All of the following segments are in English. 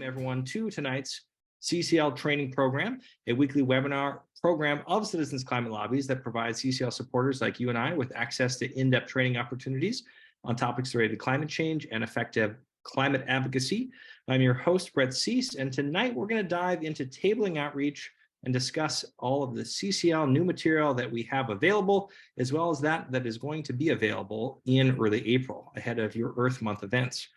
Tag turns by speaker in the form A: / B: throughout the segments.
A: everyone to tonight's CCL training program, a weekly webinar program of Citizens Climate Lobbies that provides CCL supporters like you and I with access to in-depth training opportunities on topics related to climate change and effective climate advocacy. I'm your host, Brett Cease, and tonight we're going to dive into tabling outreach and discuss all of the CCL new material that we have available, as well as that is going to be available in early April ahead of your Earth Month events.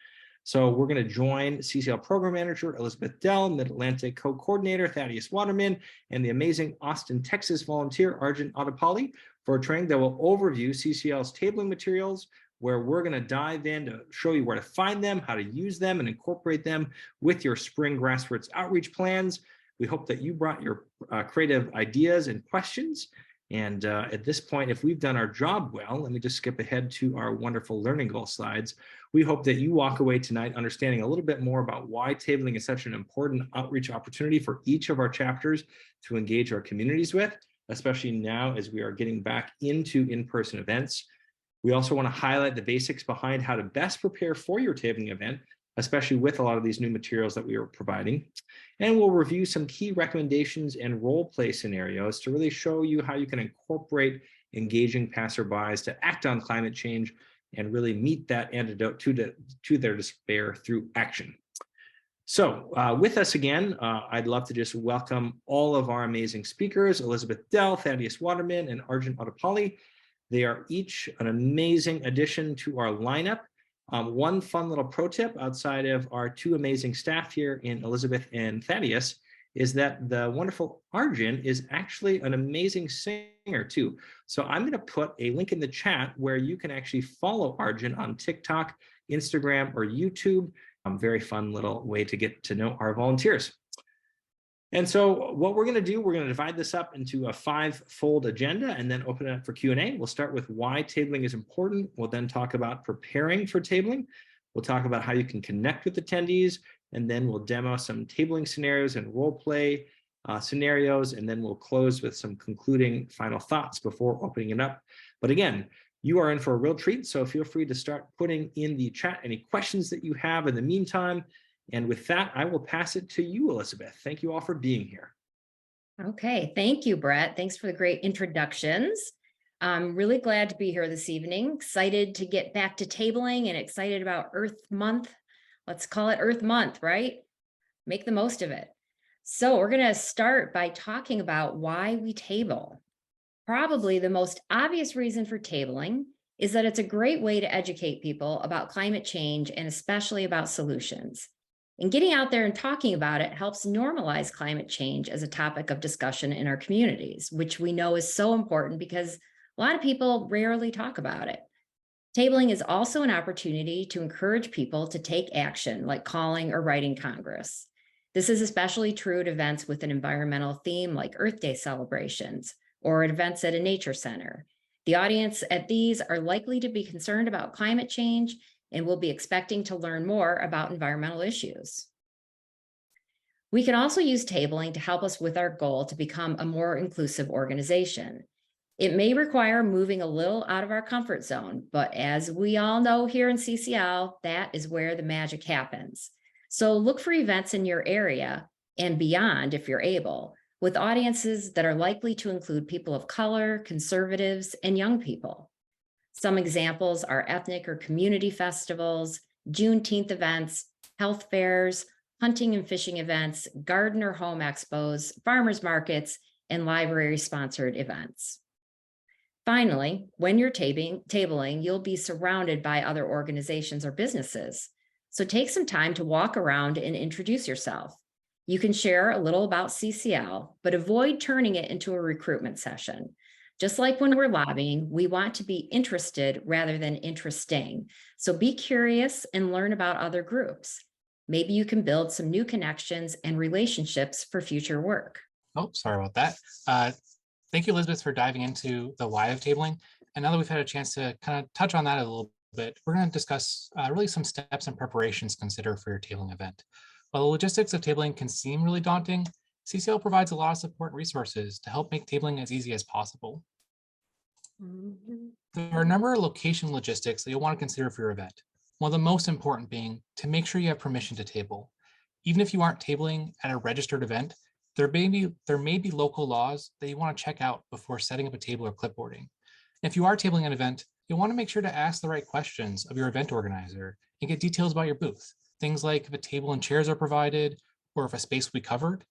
A: So we're going to join CCL Program Manager Elizabeth Dell, Mid-Atlantic Co-Coordinator Thaddeus Waterman, and the amazing Austin, Texas volunteer Arjun Adapalli for a training that will overview CCL's tabling materials, where we're going to dive in to show you where to find them, how to use them, and incorporate them with your spring grassroots outreach plans. We hope that you brought your creative ideas and questions. And at this point, if we've done our job well, let me just skip ahead to our wonderful learning goal slides. We hope that you walk away tonight understanding a little bit more about why tabling is such an important outreach opportunity for each of our chapters to engage our communities with, especially now as we are getting back into in-person events. We also want to highlight the basics behind how to best prepare for your tabling event, especially with a lot of these new materials that we are providing. And we'll review some key recommendations and role play scenarios to really show you how you can incorporate engaging passerbys to act on climate change and really meet that antidote to their despair through action. So with us again, I'd love to just welcome all of our amazing speakers, Elizabeth Dell, Thaddeus Waterman, and Arjun Adapalli. They are each an amazing addition to our lineup. One fun little pro tip outside of our two amazing staff here in Elizabeth and Thaddeus is that the wonderful Arjun is actually an amazing singer too. So I'm going to put a link in the chat where you can actually follow Arjun on TikTok, Instagram, or YouTube. Very fun little way to get to know our volunteers. And so what we're going to do, we're going to divide this up into a 5-fold agenda and then open it up for Q&A. We'll start with why tabling is important. We'll then talk about preparing for tabling. We'll talk about how you can connect with attendees, and then we'll demo some tabling scenarios and role play scenarios, and then we'll close with some concluding final thoughts before opening it up. But again, you are in for a real treat, so feel free to start putting in the chat any questions that you have in the meantime. And with that, I will pass it to you, Elizabeth. Thank you all for being here.
B: Okay, thank you, Brett. Thanks for the great introductions. I'm really glad to be here this evening. Excited to get back to tabling and excited about Earth Month. Let's call it Earth Month, right? Make the most of it. So we're going to start by talking about why we table. Probably the most obvious reason for tabling is that it's a great way to educate people about climate change and especially about solutions. And getting out there and talking about it helps normalize climate change as a topic of discussion in our communities, which we know is so important because a lot of people rarely talk about it. Tabling is also an opportunity to encourage people to take action, like calling or writing Congress. This is especially true at events with an environmental theme like Earth Day celebrations or at events at a nature center. The audience at these are likely to be concerned about climate change and we'll be expecting to learn more about environmental issues. We can also use tabling to help us with our goal to become a more inclusive organization. It may require moving a little out of our comfort zone, but as we all know here in CCL, that is where the magic happens. So look for events in your area and beyond if you're able, with audiences that are likely to include people of color, conservatives, and young people. Some examples are ethnic or community festivals, Juneteenth events, health fairs, hunting and fishing events, garden or home expos, farmers markets, and library-sponsored events. Finally, when you're tabling, you'll be surrounded by other organizations or businesses. So take some time to walk around and introduce yourself. You can share a little about CCL, but avoid turning it into a recruitment session. Just like when we're lobbying, we want to be interested rather than interesting. So be curious and learn about other groups. Maybe you can build some new connections and relationships for future work.
C: Oh, sorry about that. Thank you, Elizabeth, for diving into the why of tabling. And now that we've had a chance to kind of touch on that a little bit, we're going to discuss really some steps and preparations to consider for your tabling event. While the logistics of tabling can seem really daunting, CCL provides a lot of support and resources to help make tabling as easy as possible. There are a number of location logistics that you'll want to consider for your event. One of the most important being to make sure you have permission to table. Even if you aren't tabling at a registered event, there may be local laws that you want to check out before setting up a table or clipboarding. If you are tabling an event, you'll want to make sure to ask the right questions of your event organizer and get details about your booth. Things like if a table and chairs are provided, or if a space will be covered.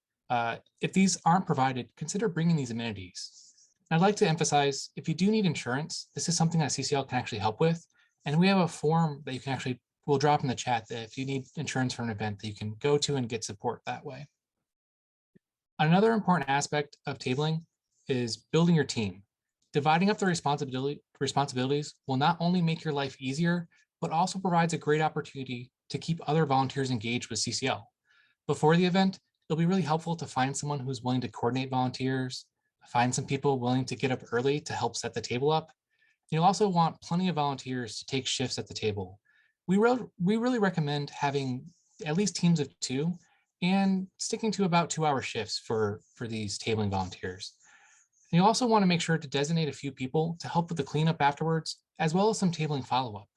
C: If these aren't provided, consider bringing these amenities. I'd like to emphasize, if you do need insurance, this is something that CCL can actually help with. And we have a form that you can actually, we'll drop in the chat, that if you need insurance for an event, that you can go to and get support that way. Another important aspect of tabling is building your team. Dividing up the responsibilities will not only make your life easier, but also provides a great opportunity to keep other volunteers engaged with CCL. Before the event, it'll be really helpful to find someone who's willing to coordinate volunteers, find some people willing to get up early to help set the table up. You'll also want plenty of volunteers to take shifts at the table. We really recommend having at least teams of 2 and sticking to about 2-hour shifts for these tabling volunteers. And you also want to make sure to designate a few people to help with the cleanup afterwards, as well as some tabling follow-up.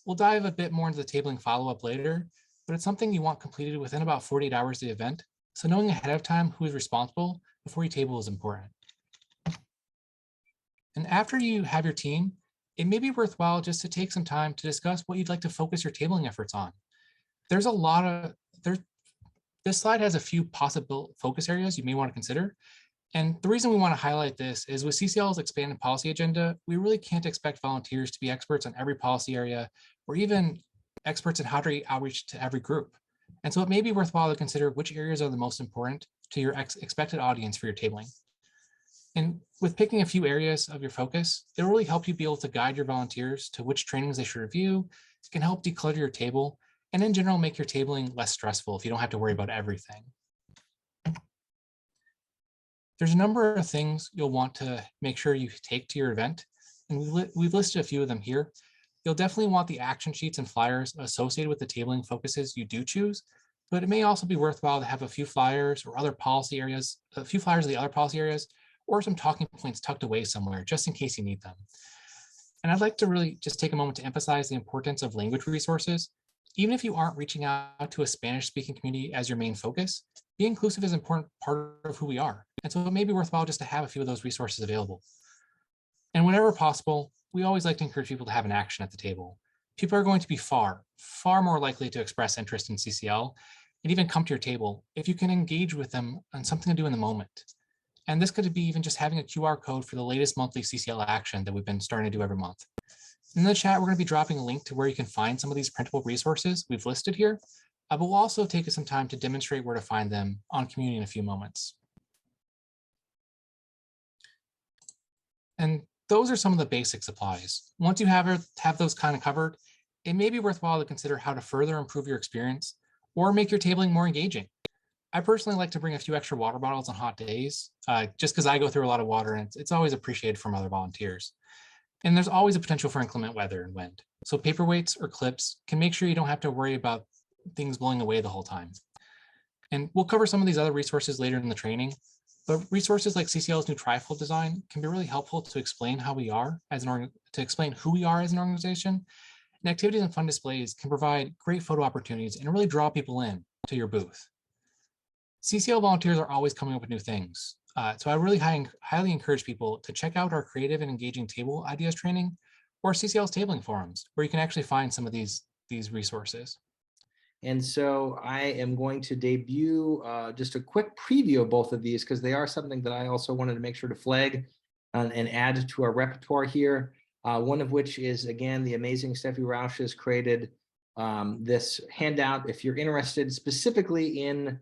C: We'll dive a bit more into the tabling follow-up later, but it's something you want completed within about 48 hours of the event. So knowing ahead of time who is responsible before you table is important. And after you have your team, it may be worthwhile just to take some time to discuss what you'd like to focus your tabling efforts on. There's a lot of, this slide has a few possible focus areas you may want to consider. And the reason we want to highlight this is with CCL's expanded policy agenda, we really can't expect volunteers to be experts on every policy area or even experts in how to outreach to every group. And so it may be worthwhile to consider which areas are the most important to your expected audience for your tabling. And with picking a few areas of your focus, it will really help you be able to guide your volunteers to which trainings they should review. It can help declutter your table and in general make your tabling less stressful if you don't have to worry about everything. There's a number of things you'll want to make sure you take to your event, and we've listed a few of them here. You'll definitely want the action sheets and flyers associated with the tabling focuses you do choose, but it may also be worthwhile to have a few flyers or other policy areas, a few flyers of the other policy areas, or some talking points tucked away somewhere, just in case you need them. And I'd like to really just take a moment to emphasize the importance of language resources. Even if you aren't reaching out to a Spanish-speaking community as your main focus, being inclusive is an important part of who we are. And so it may be worthwhile just to have a few of those resources available. And whenever possible, we always like to encourage people to have an action at the table. People are going to be far more likely to express interest in CCL and even come to your table if you can engage with them on something to do in the moment. And this could be even just having a QR code for the latest monthly CCL action that we've been starting to do every month. In the chat, we're going to be dropping a link to where you can find some of these printable resources we've listed here, but we'll also take some time to demonstrate where to find them on community in a few moments. And those are some of the basic supplies. Once you have those kind of covered, it may be worthwhile to consider how to further improve your experience or make your tabling more engaging. I personally like to bring a few extra water bottles on hot days, just because I go through a lot of water and it's always appreciated from other volunteers. And there's always a potential for inclement weather and wind. So paperweights or clips can make sure you don't have to worry about things blowing away the whole time. And we'll cover some of these other resources later in the training, but resources like CCL's new Trifold design can be really helpful to explain how we are as an explain who we are as an organization. And activities and fun displays can provide great photo opportunities and really draw people in to your booth. CCL volunteers are always coming up with new things. So I really highly encourage people to check out our creative and engaging table ideas training or CCL's tabling forums, where you can actually find some of these resources.
A: And so I am going to debut just a quick preview of both of these because they are something that I also wanted to make sure to flag and add to our repertoire here. One of which is, again, the amazing Steffi Rausch has created this handout. If you're interested specifically in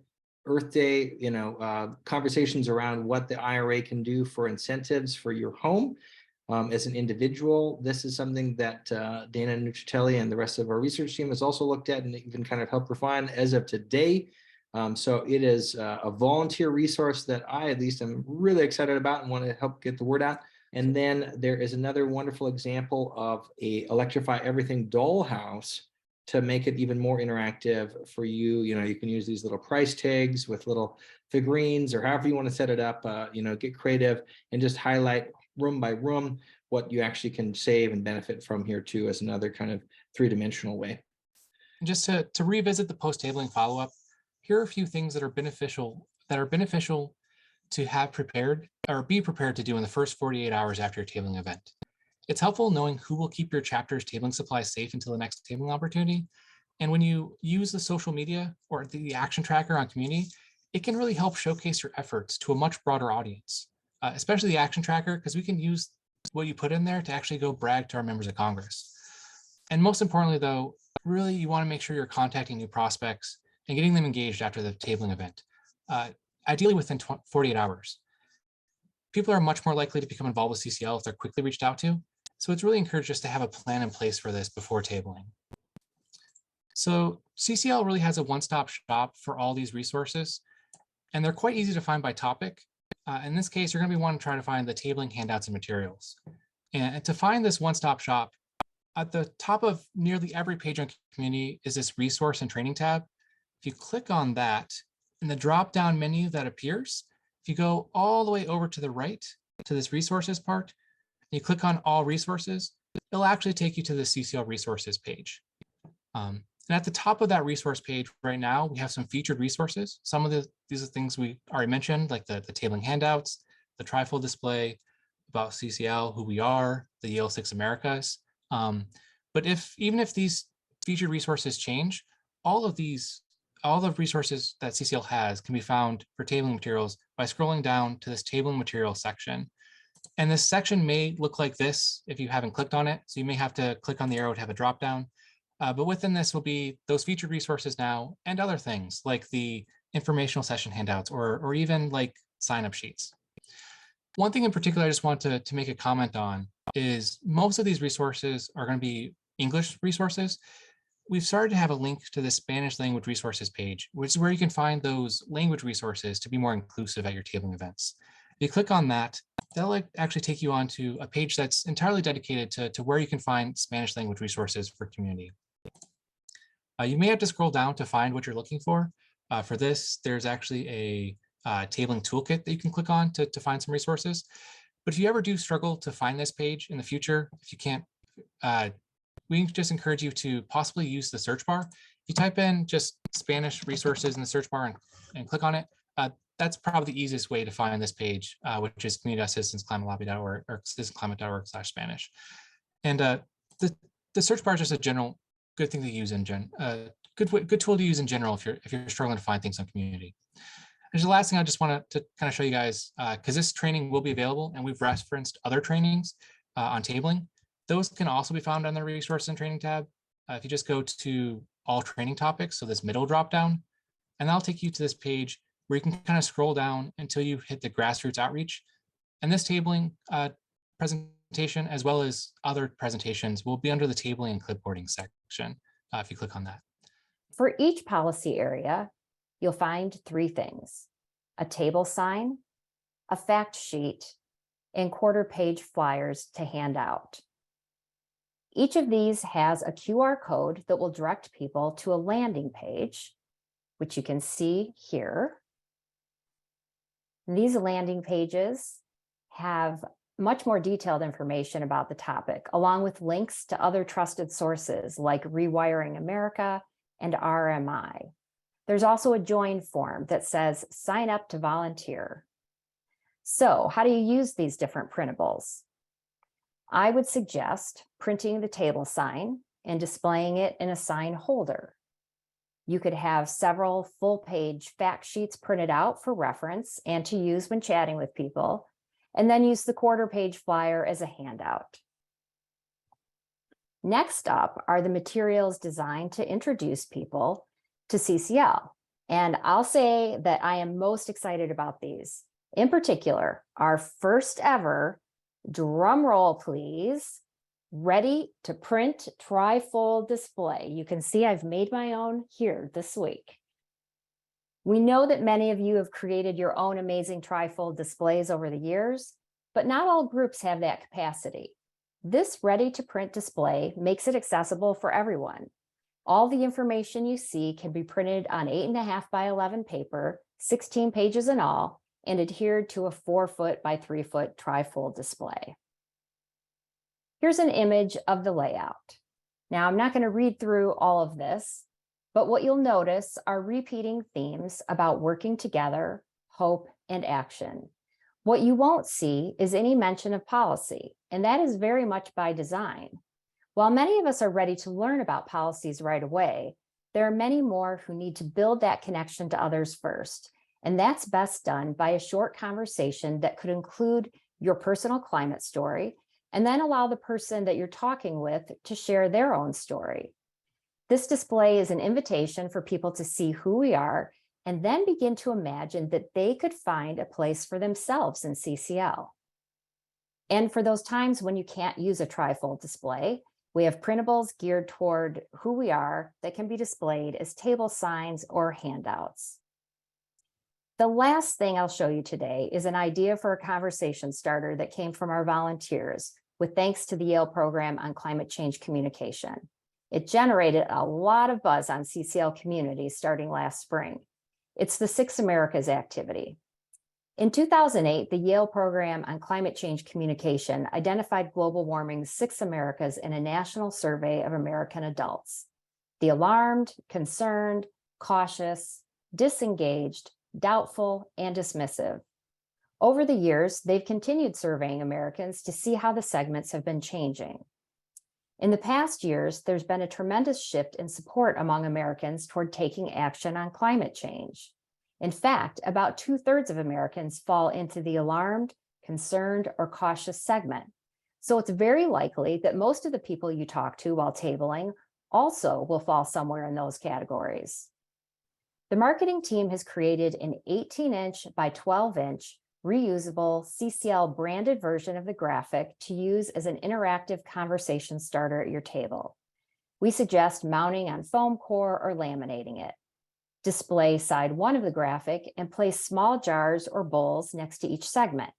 A: Earth Day, conversations around what the IRA can do for incentives for your home as an individual. This is something that Dana Nuccitelli and the rest of our research team has also looked at and even kind of helped refine as of today. So it is a volunteer resource that I at least am really excited about and want to help get the word out. And then there is another wonderful example of a Electrify Everything dollhouse to make it even more interactive for you. You can use these little price tags with little figurines or however you want to set it up, get creative and just highlight room by room what you actually can save and benefit from here too as another kind of three-dimensional way.
C: And just to revisit the post-tabling follow-up, here are a few things that are beneficial to have prepared or be prepared to do in the first 48 hours after your tabling event. It's helpful knowing who will keep your chapter's tabling supplies safe until the next tabling opportunity. And when you use the social media or the action tracker on Community, it can really help showcase your efforts to a much broader audience, especially the action tracker, because we can use what you put in there to actually go brag to our members of Congress. And most importantly, though, really you want to make sure you're contacting new prospects and getting them engaged after the tabling event, ideally within 48 hours. People are much more likely to become involved with CCL if they're quickly reached out to. So it's really encouraged us to have a plan in place for this before tabling. So CCL really has a one-stop shop for all these resources, and they're quite easy to find by topic. In this case, you're going to be wanting to try to find the tabling handouts and materials. And to find this one-stop shop, at the top of nearly every page on Community is this resource and training tab. If you click on that, in the drop-down menu that appears, if you go all the way over to the right to this resources part, and you click on all resources, it'll actually take you to the CCL resources page. And at the top of that resource page right now, we have some featured resources. Some of these are things we already mentioned, like the tabling handouts, the Trifold display, about CCL, who we are, the Yale 6 Americas. But even if these featured resources change, all the resources that CCL has can be found for tabling materials by scrolling down to this tabling materials section. And this section may look like this if you haven't clicked on it. So you may have to click on the arrow to have a drop down. But within this will be those featured resources now and other things like the informational session handouts or even like sign-up sheets. One thing in particular I just want to make a comment on is most of these resources are going to be English resources. We've started to have a link to the Spanish language resources page, which is where you can find those language resources to be more inclusive at your tabling events. If you click on that, that'll actually take you onto a page that's entirely dedicated to where you can find Spanish language resources for Community. You may have to scroll down to find what you're looking for. For this, there's actually a tabling toolkit that you can click on to find some resources. But if you ever do struggle to find this page in the future, if you can't, we just encourage you to possibly use the search bar. If you type in just Spanish resources in the search bar and click on it, that's probably the easiest way to find this page, which is community.citizensclimatelabi.org or citizensclimate.org/Spanish. And the search bar is just a general good thing to use good tool to use in general if you're struggling to find things on Community. And the last thing I just want to kind of show you guys, because this training will be available and we've referenced other trainings on tabling. Those can also be found on the resource and training tab. If you just go to all training topics, so this middle drop down, and that'll take you to this page where you can kind of scroll down until you hit the grassroots outreach. And this tabling presentation, as well as other presentations, will be under the tabling and clipboarding section if you click on that.
B: For each policy area, you'll find three things: a table sign, a fact sheet, and quarter-page flyers to hand out. Each of these has a QR code that will direct people to a landing page, which you can see here. These landing pages have much more detailed information about the topic, along with links to other trusted sources like Rewiring America and RMI. There's also a join form that says sign up to volunteer. So how do you use these different printables? I would suggest printing the table sign and displaying it in a sign holder. You could have several full-page fact sheets printed out for reference and to use when chatting with people, and then use the quarter-page flyer as a handout. Next up are the materials designed to introduce people to CCL. And I'll say that I am most excited about these. In particular, our first ever, drum roll please, ready to print trifold display. You can see I've made my own here this week. We know that many of you have created your own amazing trifold displays over the years, but not all groups have that capacity. This ready to print display makes it accessible for everyone. All the information you see can be printed on 8.5 by 11 paper, 16 pages in all, and adhered to a 4-foot by 3-foot trifold display. Here's an image of the layout. Now, I'm not going to read through all of this, But what you'll notice are repeating themes about working together, hope, and action. What you won't see is any mention of policy, and that is very much by design. While many of us are ready to learn about policies right away, there are many more who need to build that connection to others first. And that's best done by a short conversation that could include your personal climate story, and then allow the person that you're talking with to share their own story. This display is an invitation for people to see who we are and then begin to imagine that they could find a place for themselves in CCL. And for those times when you can't use a trifold display, we have printables geared toward who we are that can be displayed as table signs or handouts. The last thing I'll show you today is an idea for a conversation starter that came from our volunteers, with thanks to the Yale program on climate change communication. It generated a lot of buzz on CCL communities starting last spring. It's the 6 Americas activity. In 2008, the Yale program on climate change communication identified global warming's 6 Americas in a national survey of American adults: the alarmed, concerned, cautious, disengaged, doubtful, and dismissive. Over the years, they've continued surveying Americans to see how the segments have been changing. In the past years, there's been a tremendous shift in support among Americans toward taking action on climate change. In fact, about 2/3 of Americans fall into the alarmed, concerned, or cautious segment. So it's very likely that most of the people you talk to while tabling also will fall somewhere in those categories. The marketing team has created an 18-inch by 12-inch reusable CCL branded version of the graphic to use as an interactive conversation starter at your table. We suggest mounting on foam core or laminating it. Display side 1 of the graphic and place small jars or bowls next to each segment.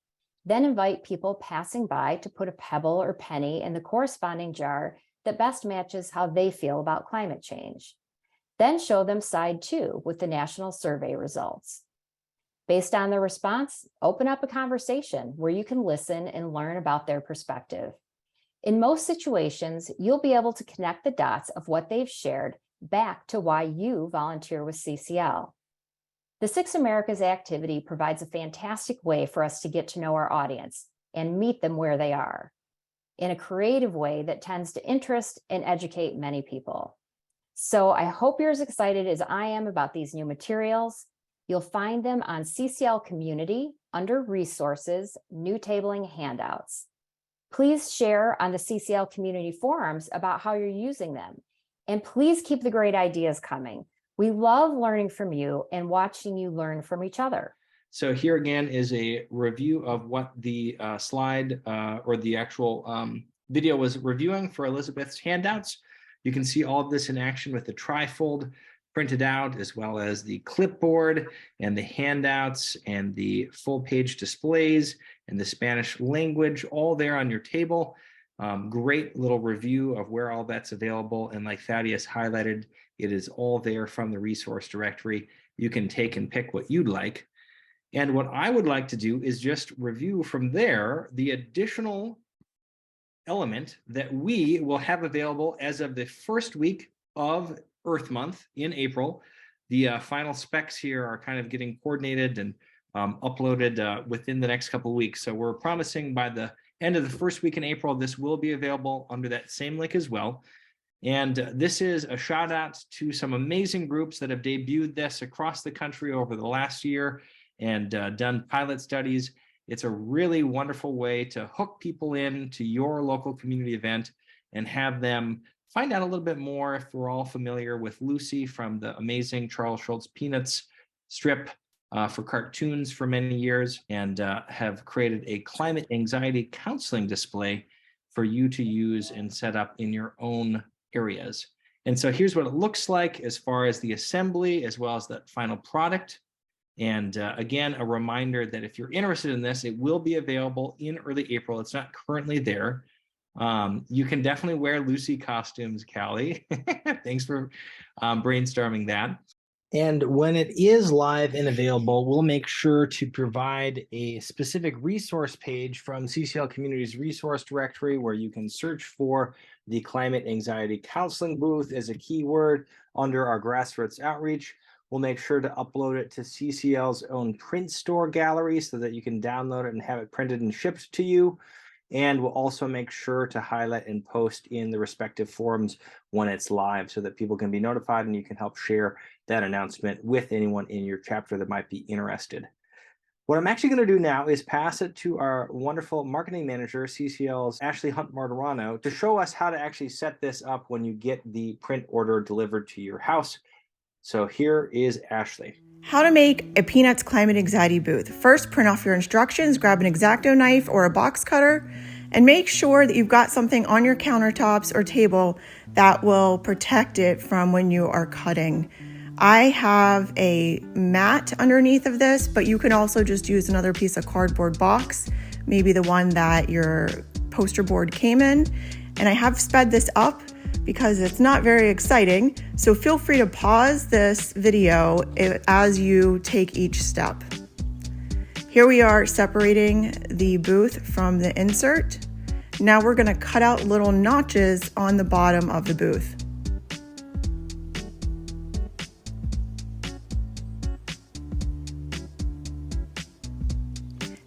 B: Then invite people passing by to put a pebble or penny in the corresponding jar that best matches how they feel about climate change. Then show them side 2 with the national survey results. Based on the response, open up a conversation where you can listen and learn about their perspective. In most situations, you'll be able to connect the dots of what they've shared back to why you volunteer with CCL. The 6 Americas activity provides a fantastic way for us to get to know our audience and meet them where they are, in a creative way that tends to interest and educate many people. So I hope you're as excited as I am about these new materials. You'll find them on CCL Community under Resources, New Tabling Handouts. Please share on the CCL Community forums about how you're using them. And please keep the great ideas coming. We love learning from you and watching you learn from each other.
A: So here again is a review of what the slide or the actual video was reviewing for Elizabeth's handouts. You can see all of this in action with the trifold printed out, as well as the clipboard and the handouts and the full page displays and the Spanish language, all there on your table. Great little review of where all that's available. And like Thaddeus highlighted, it is all there from the resource directory. You can take and pick what you'd like. And what I would like to do is just review from there the additional element that we will have available as of the first week of Earth Month in April. The final specs here are kind of getting coordinated and uploaded within the next couple of weeks. So we're promising by the end of the first week in April, this will be available under that same link as well. And this is a shout out to some amazing groups that have debuted this across the country over the last year and done pilot studies. It's a really wonderful way to hook people in to your local community event and have them find out a little bit more. If we're all familiar with Lucy from the amazing Charles Schulz Peanuts strip for cartoons for many years, and have created a climate anxiety counseling display for you to use and set up in your own areas. And so here's what it looks like as far as the assembly, as well as the final product. And again, a reminder that if you're interested in this, it will be available in early April. It's not currently there. You can definitely wear Lucy costumes, Callie. Thanks for brainstorming that. And when it is live and available, we'll make sure to provide a specific resource page from CCL Community's resource directory where you can search for the climate anxiety counseling booth as a keyword under our grassroots outreach. We'll make sure to upload it to CCL's own print store gallery so that you can download it and have it printed and shipped to you. And we'll also make sure to highlight and post in the respective forums when it's live so that people can be notified and you can help share that announcement with anyone in your chapter that might be interested. What I'm actually going to do now is pass it to our wonderful marketing manager, CCL's Ashley Hunt Martirano, to show us how to actually set this up when you get the print order delivered to your house. So here is Ashley.
D: How to make a Peanuts climate anxiety booth. First, print off your instructions, grab an X-Acto knife or a box cutter, and make sure that you've got something on your countertops or table that will protect it from when you are cutting. I have a mat underneath of this, but you can also just use another piece of cardboard box, maybe the one that your poster board came in. And I have sped this up because it's not very exciting. So feel free to pause this video as you take each step. Here we are separating the booth from the insert. Now we're going to cut out little notches on the bottom of the booth.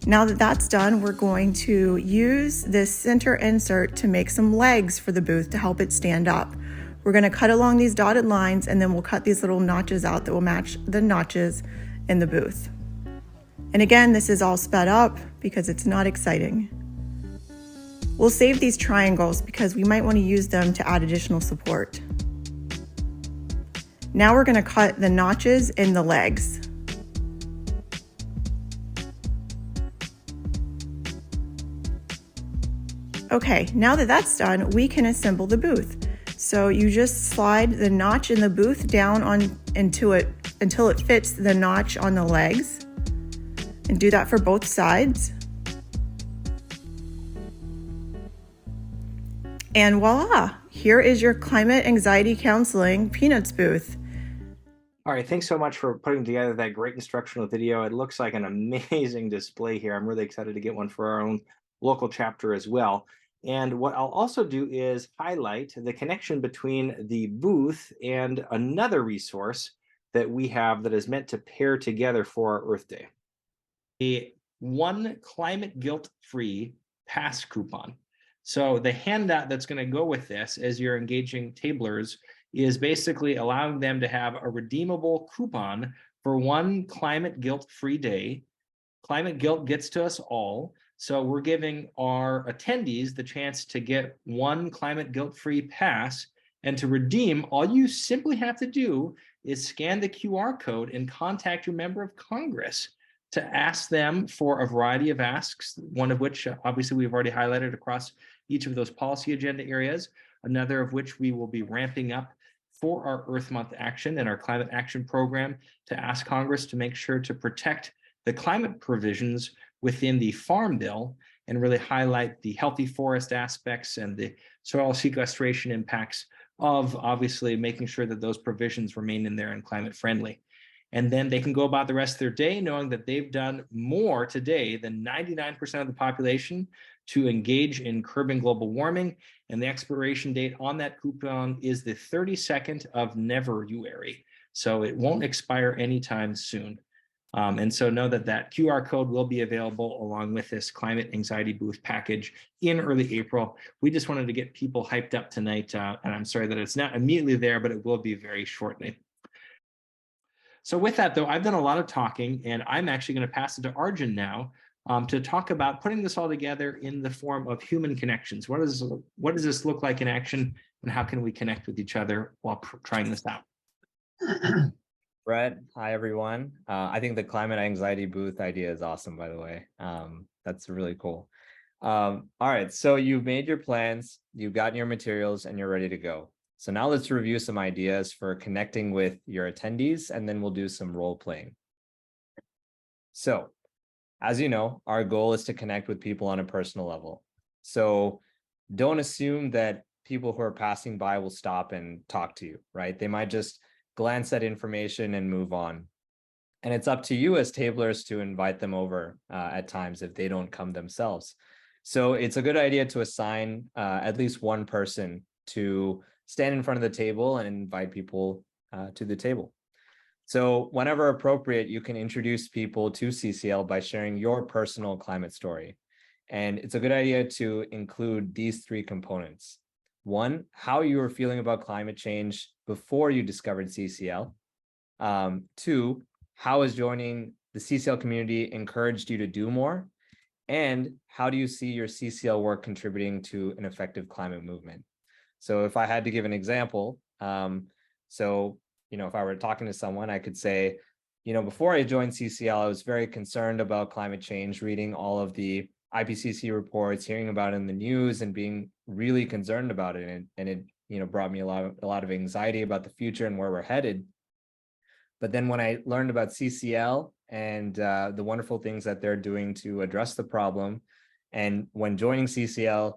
D: Now that that's done, we're going to use this center insert to make some legs for the booth to help it stand up. We're going to cut along these dotted lines and then we'll cut these little notches out that will match the notches in the booth. And again, this is all sped up because it's not exciting. We'll save these triangles because we might want to use them to add additional support. Now we're going to cut the notches in the legs. Okay, now that that's done, we can assemble the booth. So you just slide the notch in the booth down until it fits the notch on the legs, and do that for both sides. And voila, here is your climate anxiety counseling Peanuts booth.
A: All right, thanks so much for putting together that great instructional video. It looks like an amazing display here. I'm really excited to get one for our own local chapter as well. And what I'll also do is highlight the connection between the booth and another resource that we have that is meant to pair together for our Earth Day. A one climate guilt-free pass coupon. So the handout that's going to go with this as you're engaging tablers is basically allowing them to have a redeemable coupon for one climate guilt-free day. Climate guilt gets to us all. So we're giving our attendees the chance to get one climate guilt-free pass, and to redeem, all you simply have to do is scan the QR code and contact your member of Congress to ask them for a variety of asks, one of which obviously we've already highlighted across each of those policy agenda areas, another of which we will be ramping up for our Earth Month action and our climate action program to ask Congress to make sure to protect the climate provisions within the Farm Bill and really highlight the healthy forest aspects and the soil sequestration impacts of obviously making sure that those provisions remain in there and climate friendly. And then they can go about the rest of their day knowing that they've done more today than 99% of the population to engage in curbing global warming. And the expiration date on that coupon is the 32nd of February. So it won't expire anytime soon. And so know that that QR code will be available along with this climate anxiety booth package in early April. We just wanted to get people hyped up tonight. And I'm sorry that it's not immediately there, but it will be very shortly. So with that, though, I've done a lot of talking, and I'm actually going to pass it to Arjun now to talk about putting this all together in the form of human connections. What does this look like in action, and how can we connect with each other while trying this out?
E: Brett, hi everyone. I think the climate anxiety booth idea is awesome, by the way. That's really cool. All right, so you've made your plans, you've gotten your materials, and you're ready to go. So now let's review some ideas for connecting with your attendees, and then we'll do some role playing. So, as you know, our goal is to connect with people on a personal level. So don't assume that people who are passing by will stop and talk to you, right? They might just glance at information and move on. And it's up to you as tablers to invite them over at times if they don't come themselves. So it's a good idea to assign at least one person to stand in front of the table and invite people to the table. So whenever appropriate, you can introduce people to CCL by sharing your personal climate story. And it's a good idea to include these three components. One, how you were feeling about climate change before you discovered CCL. Two, how has joining the CCL community encouraged you to do more? And how do you see your CCL work contributing to an effective climate movement? So if I had to give an example, if I were talking to someone, I could say, before I joined CCL, I was very concerned about climate change, reading all of the IPCC reports, hearing about it in the news, and being really concerned about it. And it brought me a lot of anxiety about the future and where we're headed. But then when I learned about CCL and the wonderful things that they're doing to address the problem, and when joining CCL,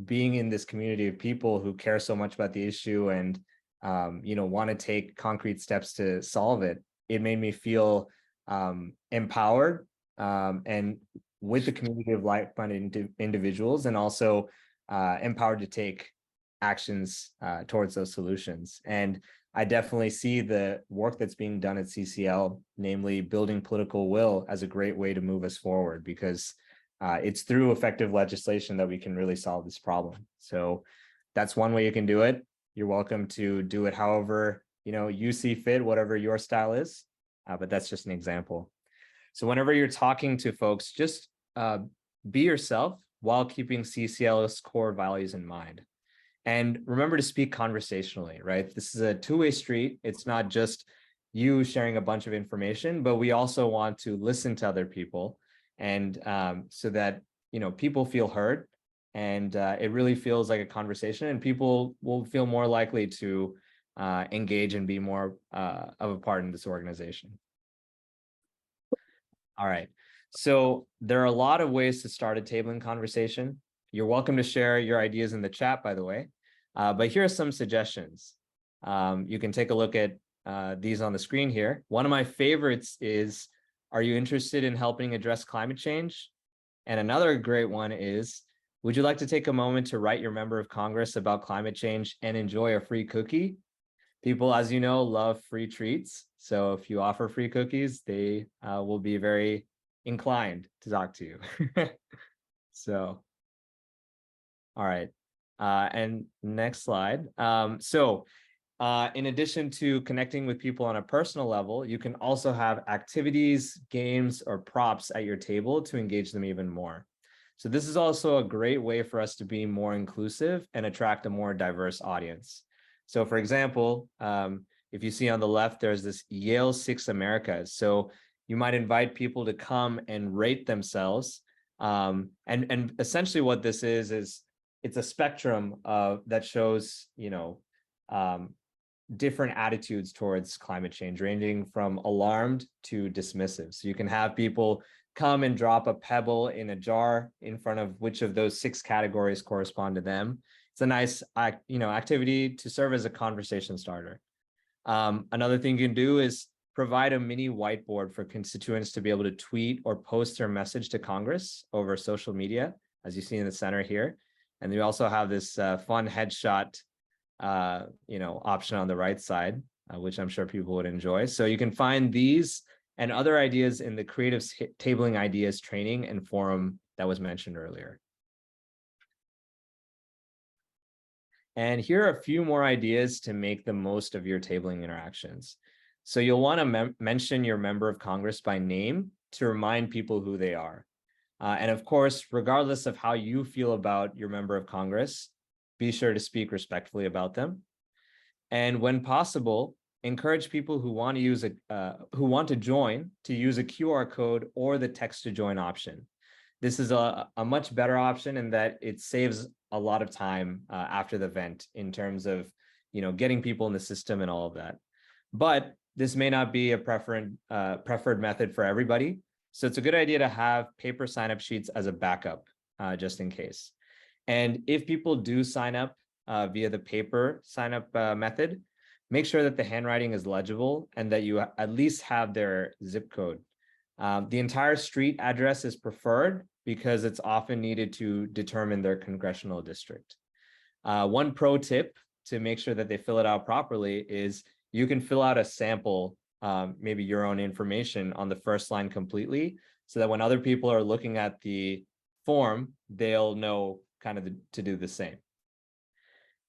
E: being in this community of people who care so much about the issue and want to take concrete steps to solve it, it made me feel empowered and with the community of like-minded individuals, and also empowered to take actions towards those solutions. And I definitely see the work that's being done at CCL, namely building political will, as a great way to move us forward, because it's through effective legislation that we can really solve this problem. So that's one way you can do it. You're welcome to do it however you see fit, whatever your style is, but that's just an example. So whenever you're talking to folks, just be yourself while keeping CCL's core values in mind. And remember to speak conversationally, right? This is a two-way street. It's not just you sharing a bunch of information, but we also want to listen to other people, and so that people feel heard, and it really feels like a conversation, and people will feel more likely to engage and be more of a part in this organization. All right. So there are a lot of ways to start a tabling conversation. You're welcome to share your ideas in the chat, by the way. But here are some suggestions. You can take a look at these on the screen here. One of my favorites is, are you interested in helping address climate change? And another great one is, would you like to take a moment to write your member of Congress about climate change and enjoy a free cookie? People, as you know, love free treats. So if you offer free cookies, they will be very inclined to talk to you. So, all right. And next slide. In addition to connecting with people on a personal level, you can also have activities, games, or props at your table to engage them even more. So this is also a great way for us to be more inclusive and attract a more diverse audience. So for example, if you see on the left, there's this Yale 6 Americas. So you might invite people to come and rate themselves. And essentially what this is it's a spectrum that shows, different attitudes towards climate change, ranging from alarmed to dismissive. So you can have people come and drop a pebble in a jar in front of which of those 6 categories correspond to them. It's a nice, activity to serve as a conversation starter. Another thing you can do is provide a mini whiteboard for constituents to be able to tweet or post their message to Congress over social media, as you see in the center here. And we also have this fun headshot, option on the right side, which I'm sure people would enjoy. So you can find these and other ideas in the Creative Tabling Ideas training and forum that was mentioned earlier. And here are a few more ideas to make the most of your tabling interactions. So you'll want to mention your member of Congress by name to remind people who they are. And of course, regardless of how you feel about your member of Congress, be sure to speak respectfully about them. And when possible, encourage people who want to join to use a QR code or the text to join option. This is a much better option in that it saves a lot of time after the event in terms of getting people in the system and all of that. But this may not be a preferred method for everybody. So it's a good idea to have paper sign-up sheets as a backup, just in case. And if people do sign up via the paper sign-up method, make sure that the handwriting is legible and that you at least have their zip code. The entire street address is preferred because it's often needed to determine their congressional district. One pro tip to make sure that they fill it out properly is you can fill out a sample, maybe your own information on the first line completely, so that when other people are looking at the form, they'll know kind of to do the same.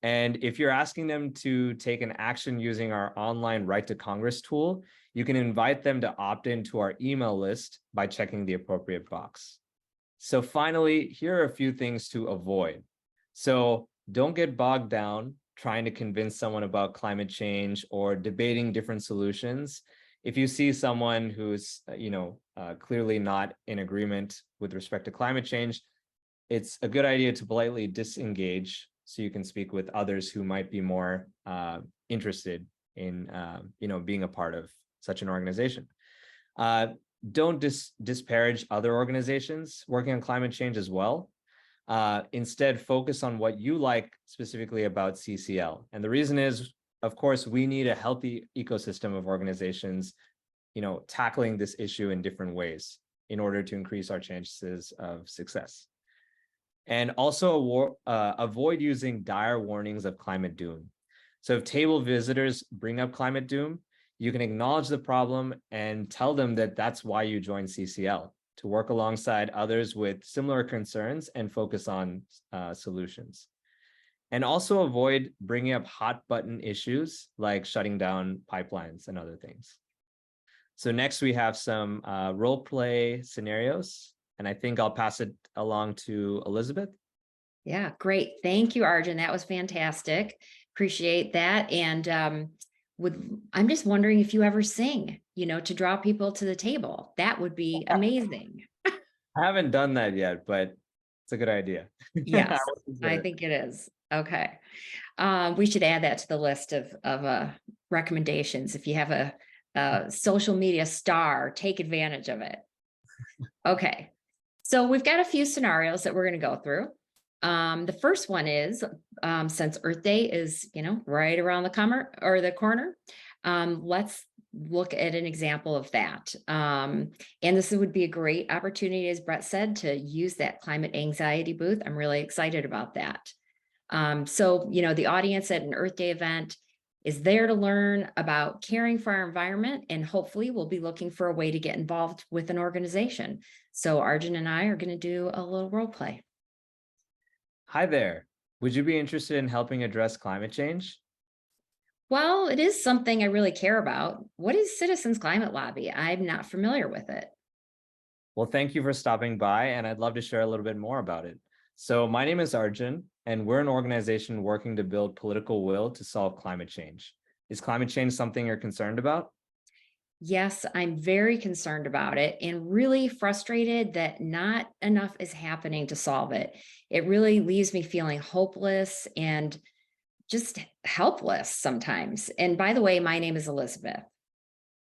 E: And if you're asking them to take an action using our online Right to Congress tool, you can invite them to opt into our email list by checking the appropriate box. So finally, here are a few things to avoid. So don't get bogged down trying to convince someone about climate change or debating different solutions. If you see someone who's, clearly not in agreement with respect to climate change, it's a good idea to politely disengage so you can speak with others who might be more interested in, being a part of such an organization. Don't disparage other organizations working on climate change as well. Instead, focus on what you like specifically about CCL. And the reason is, of course, we need a healthy ecosystem of organizations, tackling this issue in different ways in order to increase our chances of success. And also avoid using dire warnings of climate doom. So if table visitors bring up climate doom, you can acknowledge the problem and tell them that that's why you joined CCL, to work alongside others with similar concerns and focus on solutions. And also avoid bringing up hot button issues like shutting down pipelines and other things. So next we have some role play scenarios, and I think I'll pass it along to Elizabeth.
B: Yeah, great. Thank you, Arjun. That was fantastic. Appreciate that. And I'm just wondering if you ever sing, to draw people to the table. That would be amazing.
E: I haven't done that yet, but it's a good idea.
B: Yes, I think it is. Okay. We should add that to the list of recommendations. If you have a social media star, take advantage of it. Okay. So we've got a few scenarios that we're going to go through. The first one is, since Earth Day is, right around the corner, let's look at an example of that. And this would be a great opportunity, as Brett said, to use that climate anxiety booth. I'm really excited about that. So, the audience at an Earth Day event is there to learn about caring for our environment, and hopefully we'll be looking for a way to get involved with an organization. So Arjun and I are going to do a little role play.
E: Hi there. Would you be interested in helping address climate change?
B: Well, it is something I really care about. What is Citizens Climate Lobby? I'm not familiar with it.
E: Well, thank you for stopping by, and I'd love to share a little bit more about it. So my name is Arjun, and we're an organization working to build political will to solve climate change. Is climate change something you're concerned about?
B: Yes, I'm very concerned about it and really frustrated that not enough is happening to solve it. It really leaves me feeling hopeless and just helpless sometimes. And by the way, my name is Elizabeth.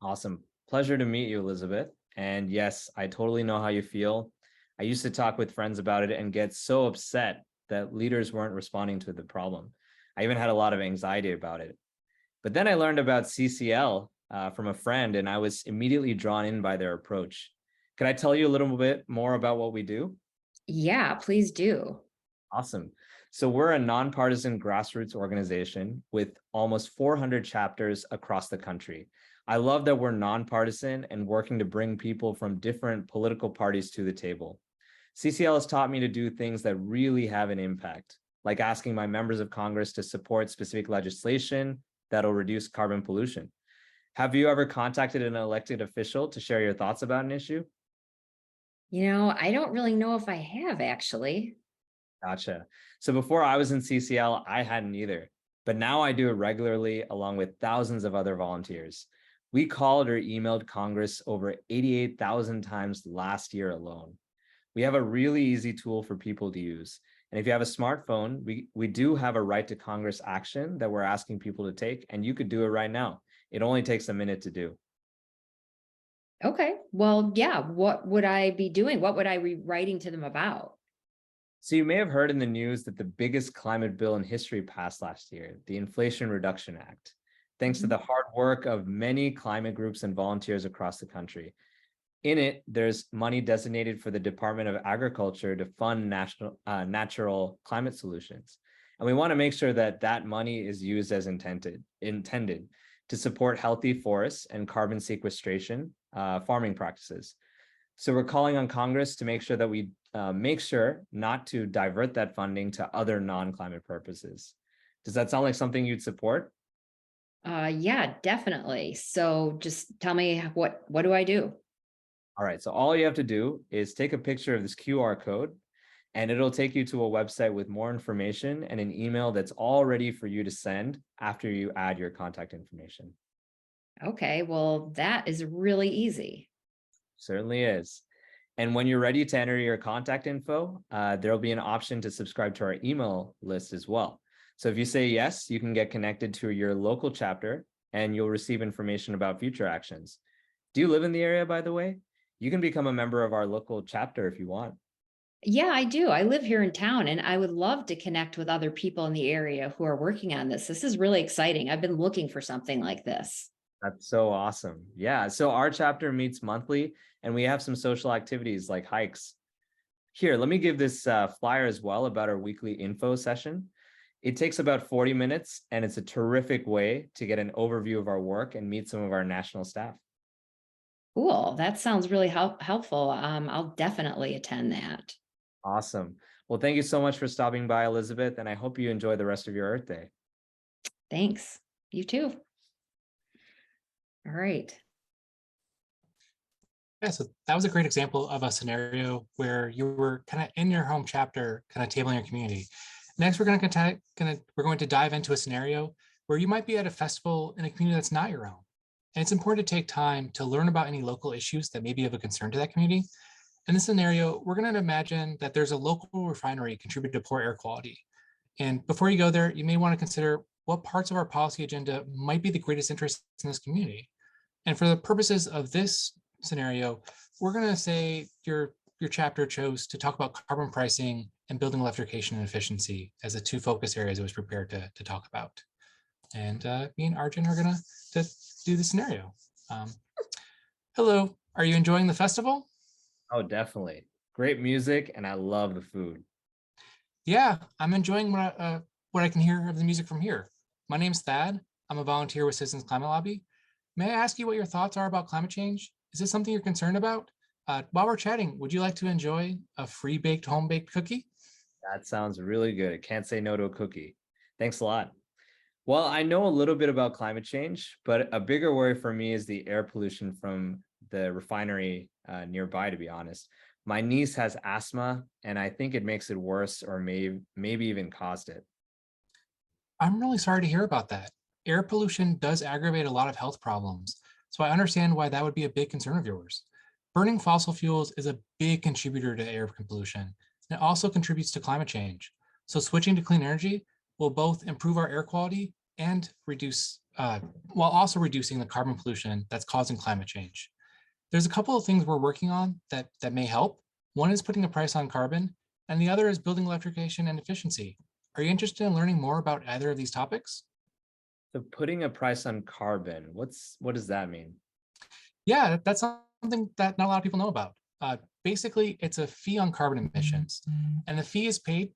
E: Awesome. Pleasure to meet you, Elizabeth. And yes, I totally know how you feel. I used to talk with friends about it and get so upset that leaders weren't responding to the problem. I even had a lot of anxiety about it. But then I learned about CCL from a friend, and I was immediately drawn in by their approach. Could I tell you a little bit more about what we do?
B: Yeah, please do.
E: Awesome. So we're a nonpartisan grassroots organization with almost 400 chapters across the country. I love that we're nonpartisan and working to bring people from different political parties to the table. CCL has taught me to do things that really have an impact, like asking my members of Congress to support specific legislation that'll reduce carbon pollution. Have you ever contacted an elected official to share your thoughts about an issue?
B: I don't really know if I have actually.
E: Gotcha. So before I was in CCL, I hadn't either, but now I do it regularly along with thousands of other volunteers. We called or emailed Congress over 88,000 times last year alone. We have a really easy tool for people to use. And if you have a smartphone, we do have a Right to Congress action that we're asking people to take, and you could do it right now. It only takes a minute to do.
B: Okay. Well, yeah. What would I be doing? What would I be writing to them about?
E: So you may have heard in the news that the biggest climate bill in history passed last year, the Inflation Reduction Act. thanks to the hard work of many climate groups and volunteers across the country. In it, there's money designated for the Department of Agriculture to fund natural climate solutions. And we want to make sure that that money is used as intended to support healthy forests and carbon sequestration farming practices. So we're calling on Congress to make sure that we make sure not to divert that funding to other non-climate purposes. Does that sound like something you'd support?
B: Yeah, definitely. So just tell me what do I do?
E: All right, so all you have to do is take a picture of this QR code, and it'll take you to a website with more information and an email that's all ready for you to send after you add your contact information.
B: Okay, well, that is really easy.
E: Certainly is. And when you're ready to enter your contact info, there'll be an option to subscribe to our email list as well. So if you say yes, you can get connected to your local chapter and you'll receive information about future actions. Do you live in the area, by the way? You can become a member of our local chapter if you want.
B: Yeah, I do. I live here in town and I would love to connect with other people in the area who are working on this. This is really exciting. I've been looking for something like this.
E: That's so awesome. Yeah, so our chapter meets monthly and we have some social activities like hikes. Here, let me give this flyer as well about our weekly info session. It takes about 40 minutes and it's a terrific way to get an overview of our work and meet some of our national staff.
B: Cool. That sounds really helpful. I'll definitely attend that.
E: Awesome. Well, thank you so much for stopping by, Elizabeth, and I hope you enjoy the rest of your Earth Day.
B: Thanks. You too. All right.
C: Yeah, so that was a great example of a scenario where you were kind of in your home chapter, kind of tabling your community. Next, we're going to dive into a scenario where you might be at a festival in a community that's not your own. And it's important to take time to learn about any local issues that may be of a concern to that community. In this scenario, we're going to imagine that there's a local refinery contributing to poor air quality. And before you go there, you may want to consider what parts of our policy agenda might be the greatest interest in this community. And for the purposes of this scenario, we're going to say your chapter chose to talk about carbon pricing and building electrification and efficiency as the two focus areas it was prepared to talk about. And me and Arjun are going to do the scenario. Hello, are you enjoying the festival?
E: Oh, definitely. Great music, and I love the food.
C: Yeah, I'm enjoying what I can hear of the music from here. My name's Thad. I'm a volunteer with Citizens Climate Lobby. May I ask you what your thoughts are about climate change? Is this something you're concerned about? While we're chatting, would you like to enjoy a free baked home-baked cookie?
E: That sounds really good. I can't say no to a cookie. Thanks a lot. Well, I know a little bit about climate change, but a bigger worry for me is the air pollution from the refinery nearby, to be honest. My niece has asthma, and I think it makes it worse or maybe even caused it.
C: I'm really sorry to hear about that. Air pollution does aggravate a lot of health problems, so I understand why that would be a big concern of yours. Burning fossil fuels is a big contributor to air pollution, and it also contributes to climate change. So switching to clean energy will both improve our air quality and reduce, while also reducing the carbon pollution that's causing climate change. There's a couple of things we're working on that may help. One is putting a price on carbon, and the other is building electrification and efficiency. Are you interested in learning more about either of these topics?
E: So putting a price on carbon, what does that mean?
C: Yeah, that's something that not a lot of people know about. Basically, it's a fee on carbon emissions, and the fee is paid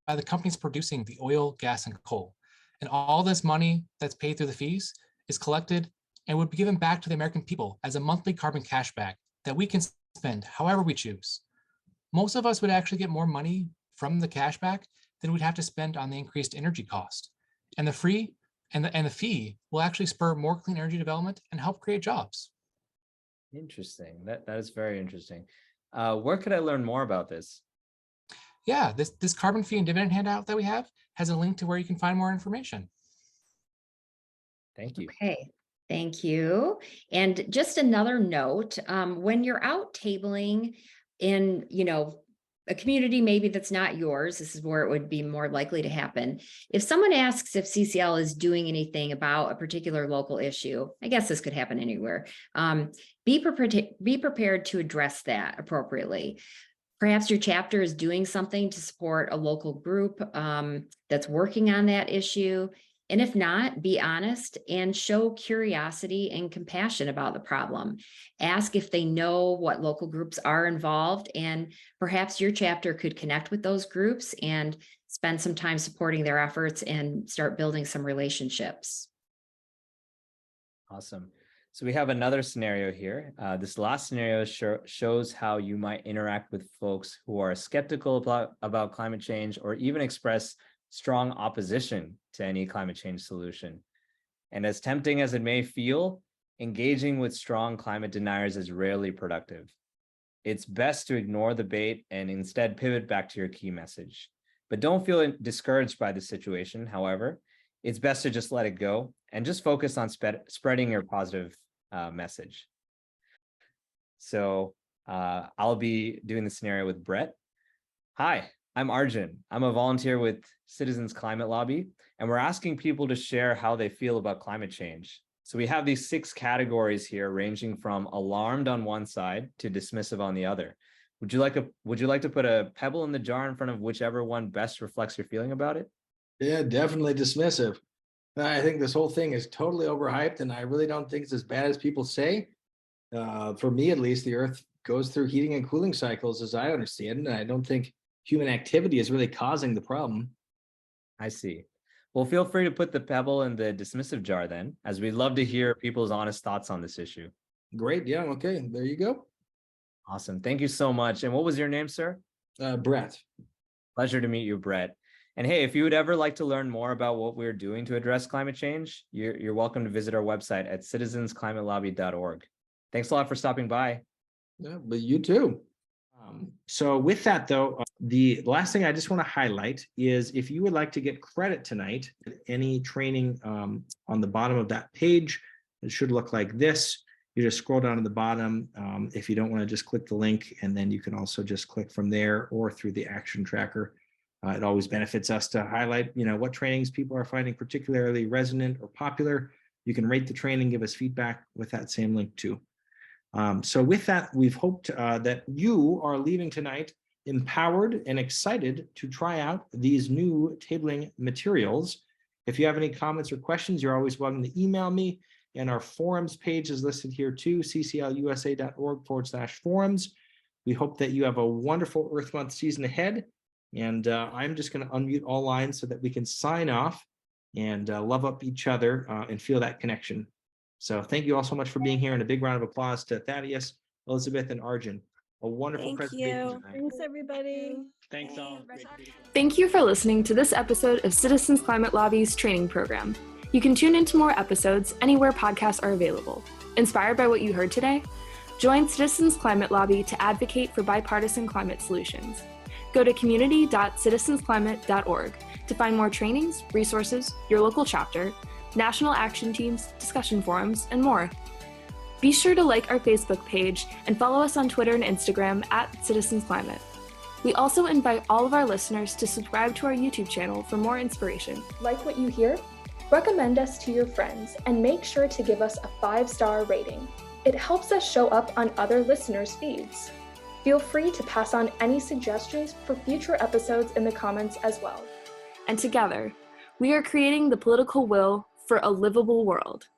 C: by the companies producing the oil, gas, and coal. And all this money that's paid through the fees is collected and would be given back to the American people as a monthly carbon cashback that we can spend however we choose. Most of us would actually get more money from the cashback than we'd have to spend on the increased energy cost. And the fee will actually spur more clean energy development and help create jobs.
E: Interesting. That is very interesting. Where could I learn more about this?
C: Yeah, this carbon fee and dividend handout that we have has a link to where you can find more information.
E: Thank you.
B: Okay, thank you. And just another note, when you're out tabling in, a community maybe that's not yours, this is where it would be more likely to happen. If someone asks if CCL is doing anything about a particular local issue, I guess this could happen anywhere, be prepared to address that appropriately. Perhaps your chapter is doing something to support a local group that's working on that issue. And if not, be honest and show curiosity and compassion about the problem. Ask if they know what local groups are involved, and perhaps your chapter could connect with those groups and spend some time supporting their efforts and start building some relationships.
E: Awesome. So we have another scenario here. This last scenario shows how you might interact with folks who are skeptical about climate change, or even express strong opposition to any climate change solution. And as tempting as it may feel, engaging with strong climate deniers is rarely productive. It's best to ignore the bait and instead pivot back to your key message. But don't feel discouraged by the situation. However, it's best to just let it go and just focus on spreading your positive message. So I'll be doing the scenario with Brett. Hi, I'm Arjun. I'm a volunteer with Citizens Climate Lobby, and we're asking people to share how they feel about climate change. So we have these 6 categories here, ranging from alarmed on one side to dismissive on the other. Would you like to put a pebble in the jar in front of whichever one best reflects your feeling about it?
A: Yeah, definitely dismissive. I think this whole thing is totally overhyped, and I really don't think it's as bad as people say. For me, at least, the Earth goes through heating and cooling cycles, as I understand, and I don't think human activity is really causing the problem.
E: I see. Well, feel free to put the pebble in the dismissive jar then, as we'd love to hear people's honest thoughts on this issue.
A: Great. Yeah. Okay. There you go.
E: Awesome. Thank you so much. And what was your name, sir?
A: Brett.
E: Pleasure to meet you, Brett. And hey, if you would ever like to learn more about what we're doing to address climate change, you're welcome to visit our website at citizensclimatelobby.org. Thanks a lot for stopping by.
A: Yeah, but you too. So with that, though, the last thing I just want to highlight is if you would like to get credit tonight, any training on the bottom of that page, it should look like this. You just scroll down to the bottom. If you don't want to just click the link, and then you can also just click from there or through the action tracker. It always benefits us to highlight, what trainings people are finding particularly resonant or popular. You can rate the training, give us feedback with that same link too. So with that, we've hoped that you are leaving tonight empowered and excited to try out these new tabling materials. If you have any comments or questions, you're always welcome to email me. And our forums page is listed here too, cclusa.org/forums. We hope that you have a wonderful Earth Month season ahead. And I'm just going to unmute all lines so that we can sign off and love up each other and feel that connection. So thank you all so much for being here, and a big round of applause to Thaddeus, Elizabeth, and Arjun. A wonderful presentation tonight.
F: Thanks, everybody.
A: Thanks all.
F: Thank you for listening to this episode of Citizens Climate Lobby's training program. You can tune into more episodes anywhere podcasts are available. Inspired by what you heard today? Join Citizens Climate Lobby to advocate for bipartisan climate solutions. Go to community.citizensclimate.org to find more trainings, resources, your local chapter, national action teams, discussion forums, and more. Be sure to like our Facebook page and follow us on Twitter and Instagram @CitizensClimate. We also invite all of our listeners to subscribe to our YouTube channel for more inspiration.
G: Like what you hear? Recommend us to your friends and make sure to give us a 5-star rating. It helps us show up on other listeners' feeds. Feel free to pass on any suggestions for future episodes in the comments as well.
F: And together, we are creating the political will for a livable world.